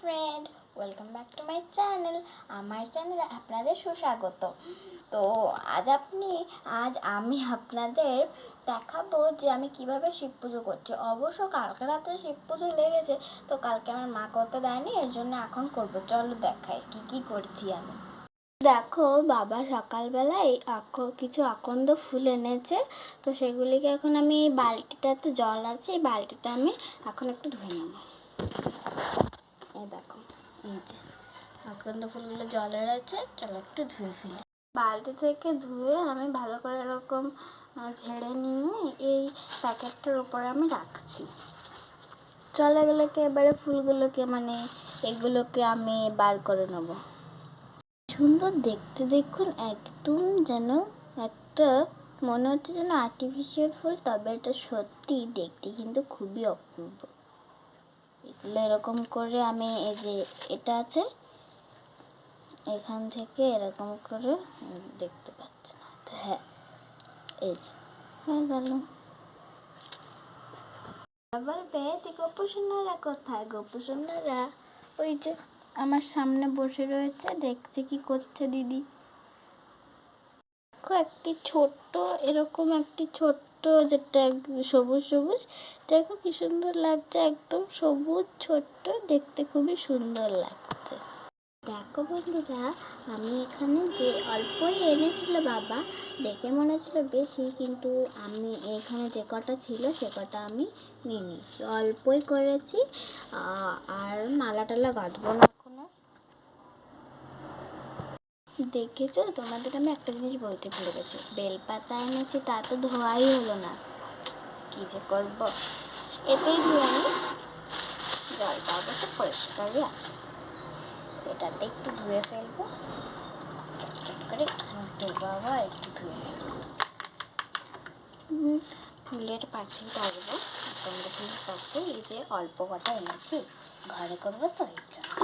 Friend, welcome back to my channel. আমার চ্যানেলে আপনাদের সুস্বাগত। তো আজ আমি আপনাদের দেখাবো যে আমি কিভাবে শিব পুজো করছি। অবশ্য কালকে রাতে শিব পুজো লেগেছে, তো কালকে আমার মা করতে দেয়নি, এর জন্য এখন করবো। চলো দেখাই কি করছি আমি। দেখো, বাবা সকালবেলায় কিছু আকন্দ ফুল এনেছে, তো সেগুলিকে এখন আমি এই বালতিটাতে জল আছে, এই বালতিটা আমি এখন একটু ধুয়ে নেব। এই দেখো, এই যে আকন্দ ফুলগুলো জলে রয়েছে, চলো একটু ধুয়ে ফেলি। বালতি থেকে ধুয়ে আমি ভালো করে এরকম ঝেড়ে নিয়ে এই প্যাকেটটার উপরে আমি রাখছি। চলো এগুলোকে এবারে ফুলগুলোকে এগুলোকে আমি বার করে নেবো। সুন্দর দেখতে, দেখুন একদম যেন একটা মনে হচ্ছে যেন আর্টিফিশিয়াল ফুল, তবে এটা সত্যি দেখতে কিন্তু খুবই অপূর্ব। এগুলো এরকম করে আমি এই যে এটা আছে, এখান থেকে এরকম করে দেখতে পাচ্ছি না তো, হ্যাঁ এই যে হয়ে গেল। আবার পেয়েছি। গোপুসোনারা কোথায়? গোপুসোনারা ওই যে আমার সামনে বসে রয়েছে, দেখছে কি করছে দিদি। একটি ছোট্ট এরকম একটি ছোট্ট যেটা সবুজ সবুজ, দেখো কি সুন্দর লাগছে, একদম সবুজ ছোট্ট, দেখতে খুবই সুন্দর লাগছে। দেখো বন্ধুরা, আমি এখানে যে অল্পই এনেছিল বাবা, দেখে মনে হচ্ছিল বেশি, কিন্তু আমি এখানে যে কটা ছিল সে কটা আমি নিয়ে নিয়েছি, অল্পই করেছি। আর মালা টালা গাঁথবো না এখনো। দেখেছো, তোমাদের আমি একটা জিনিস বলতে ভুলে গেছি, বেলপাতা এনেছি, তা তো ধোয়াই হলো না, কি যে করবো। এতেই ধুয়ে নি, জলটা অবশ্য পরিষ্কারই আছে, এটাতে একটু ধুয়ে ফেলবো করে, বাবা একটু ধুয়ে নেব। ফুলের পাশে পারবো, আকন্দ ফুলের পাশে এই যে অল্প কটা এনেছি, ঘরে করবো তো এই জন্য।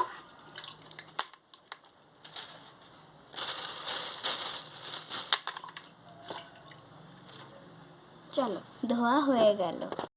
চলো, ধোয়া হয়ে গেল।